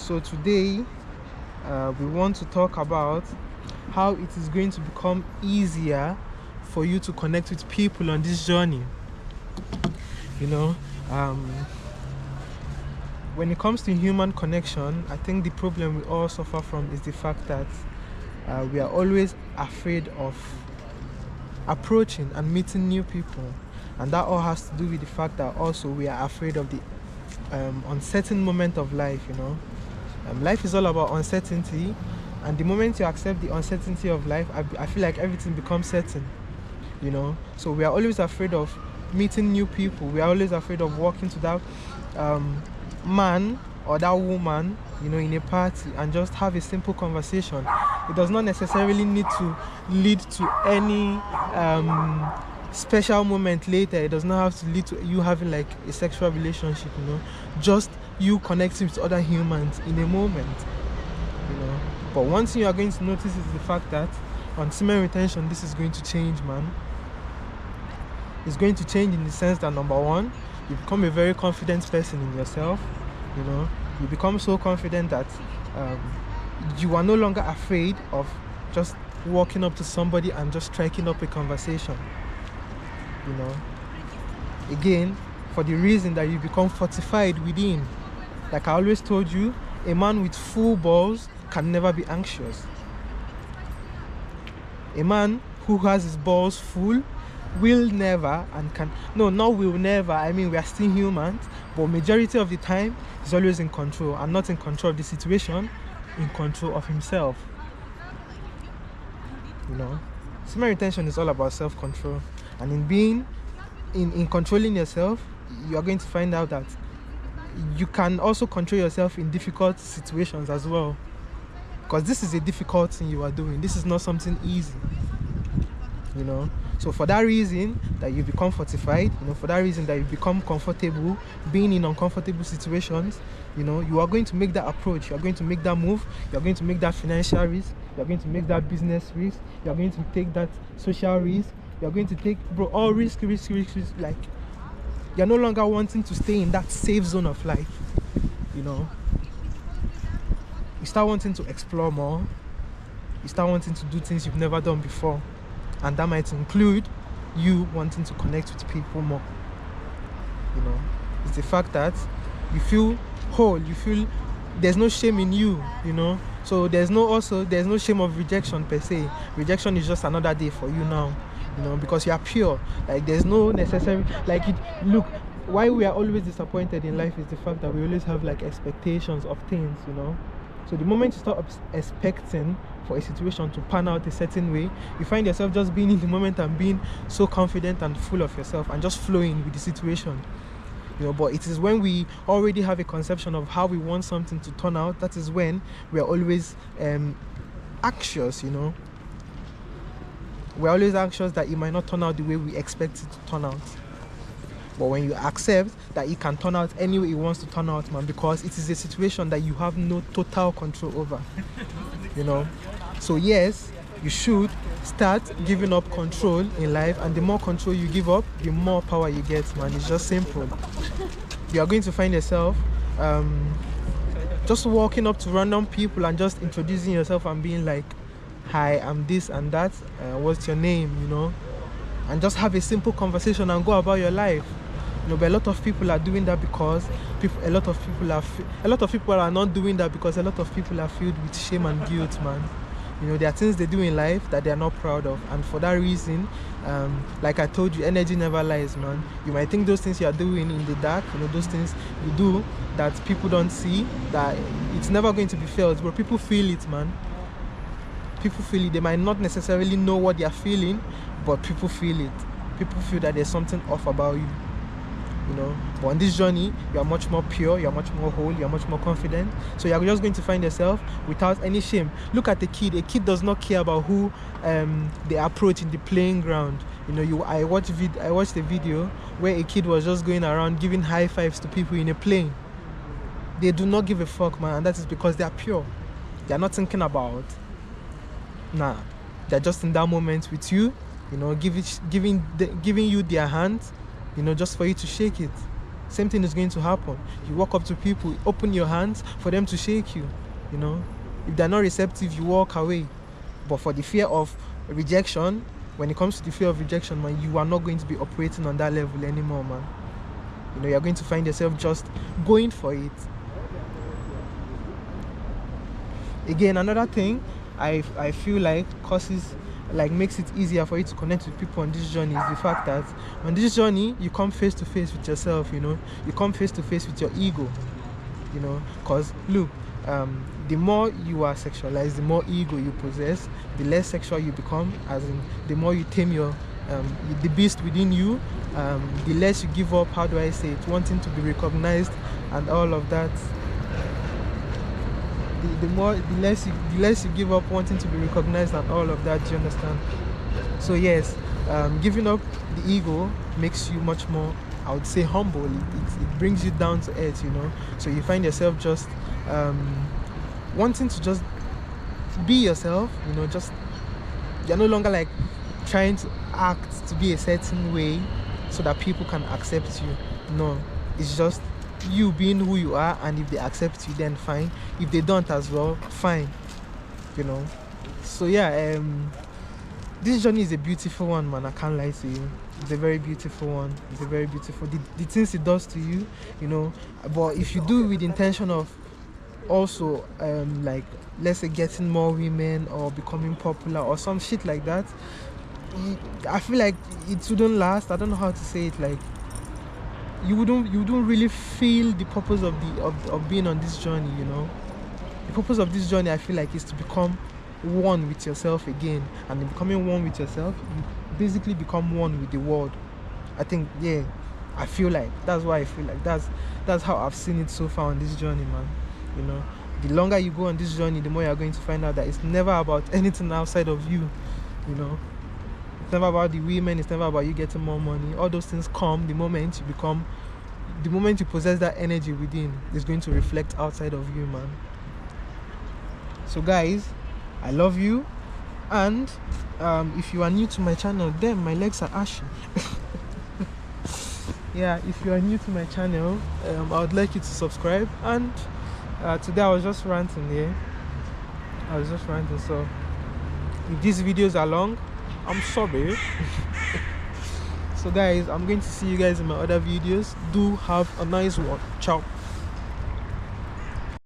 So today we want to talk about how it is going to become easier for you to connect with people on this journey. When it comes to human connection, I think the problem we all suffer from is the fact that we are always afraid of approaching and meeting new people, and that all has to do with the fact that also we are afraid of the uncertain moment of life. Life is all about uncertainty, and the moment you accept the uncertainty of life, I feel like everything becomes certain. So we are always afraid of meeting new people. We are always afraid of walking to that man or that woman in a party and just have a simple conversation. It does not necessarily need to lead to any special moment later. It does not have to lead to you having like a sexual relationship. Just you connecting with other humans in a moment. But one thing you are going to notice is the fact that on semen retention, this is going to change, man. It's going to change in the sense that, number one, you become a very confident person in yourself. You become so confident that you are no longer afraid of just walking up to somebody and just striking up a conversation. Again, for the reason that you become fortified within. Like I always told you, a man with full balls can never be anxious. A man who has his balls full will never and can not will never, I mean, we are still humans, but majority of the time he's always in control, and not in control of the situation, in control of himself. Semen retention is all about self-control, and in controlling yourself, you are going to find out that you can also control yourself in difficult situations as well, because this is a difficult thing you are doing. This is not something easy. So for that reason that you become fortified, for that reason that you become comfortable being in uncomfortable situations, you are going to make that approach, you are going to make that move, you are going to make that financial risk, you are going to make that business risk, you are going to take that social risk, you are going to take all risk. Like, you are no longer wanting to stay in that safe zone of life. You start wanting to explore more, you start wanting to do things you've never done before. And that might include you wanting to connect with people more. It's the fact that you feel whole, you feel there's no shame in you, So there's no shame of rejection per se. Rejection is just another day for you now, because you are pure. Like there's no necessary, look, why we are always disappointed in life is the fact that we always have like expectations of things, So the moment you start expecting for a situation to pan out a certain way, you find yourself just being in the moment and being so confident and full of yourself and just flowing with the situation. But it is when we already have a conception of how we want something to turn out, that is when we are always anxious, We're always anxious that it might not turn out the way we expect it to turn out. But when you accept that it can turn out any way it wants to turn out, man, because it is a situation that you have no total control over, So yes, you should start giving up control in life, and the more control you give up, the more power you get, man. It's just simple. You are going to find yourself just walking up to random people and just introducing yourself and being like, hi, I'm this and that, what's your name, and just have a simple conversation and go about your life. But a lot of people are doing that because a lot of people are not doing that because a lot of people are filled with shame and guilt, man. There are things they do in life that they are not proud of, and for that reason, like I told you, energy never lies, man. You might think those things you are doing in the dark, those things you do that people don't see, that it's never going to be felt, but people feel it, man. People feel it. They might not necessarily know what they are feeling, but people feel it. People feel that there's something off about you. But on this journey, you are much more pure, you are much more whole, you are much more confident. So you are just going to find yourself without any shame. Look at a kid. A kid does not care about who they approach in the playing ground. I watched a video where a kid was just going around giving high fives to people in a plane. They do not give a fuck, man, and that is because they are pure. They are not thinking about, they're just in that moment with you, giving you their hand, just for you to shake it. Same thing is going to happen. You walk up to people, open your hands for them to shake you, you know. If they're not receptive, you walk away. But for the fear of rejection, when it comes to the fear of rejection, man, you are not going to be operating on that level anymore, man. You know, you're going to find yourself just going for it. Again, another thing I feel like makes it easier for you to connect with people on this journey is the fact that on this journey you come face to face with yourself. You know, you come face to face with your ego. You know, because look, the more you are sexualized, the more ego you possess, the less sexual you become, as in the more you tame your the beast within you, the less you give up, how do I say it, wanting to be recognized and all of that. The less you give up wanting to be recognized and all of that, do you understand? So yes, giving up the ego makes you much more, I would say, humble. It brings you down to earth, you know. So you find yourself just wanting to just be yourself, you know. Just, you're no longer like trying to act to be a certain way so that people can accept you. No, it's just you being who you are, and if they accept you, then fine. If they don't as well, fine, you know. So yeah, this journey is a beautiful one, man. I can't lie to you. It's a very beautiful one. It's a very beautiful, the things it does to you, you know. But if you do it with the intention of also like, let's say, getting more women or becoming popular or some shit like that, I feel like it wouldn't last. I don't know how to say it. Like, you wouldn't really feel the purpose of being on this journey, you know. The purpose of this journey, I feel like, is to become one with yourself again. And in becoming one with yourself, you basically become one with the world. I think, yeah, I feel like that's why I feel like that's how I've seen it so far on this journey, man. You know, the longer you go on this journey, the more you're going to find out that it's never about anything outside of you, you know. It's never about the women, it's never about you getting more money. All those things come the moment you possess that energy within. It's going to reflect outside of you, man. So guys, I love you. And if you are new to my channel, damn, my legs are ashy. Yeah, if you are new to my channel, I would like you to subscribe. And today I was just ranting here. So if these videos are long, I'm sorry. So guys, I'm going to see you guys in my other videos. Do have a nice one. Ciao.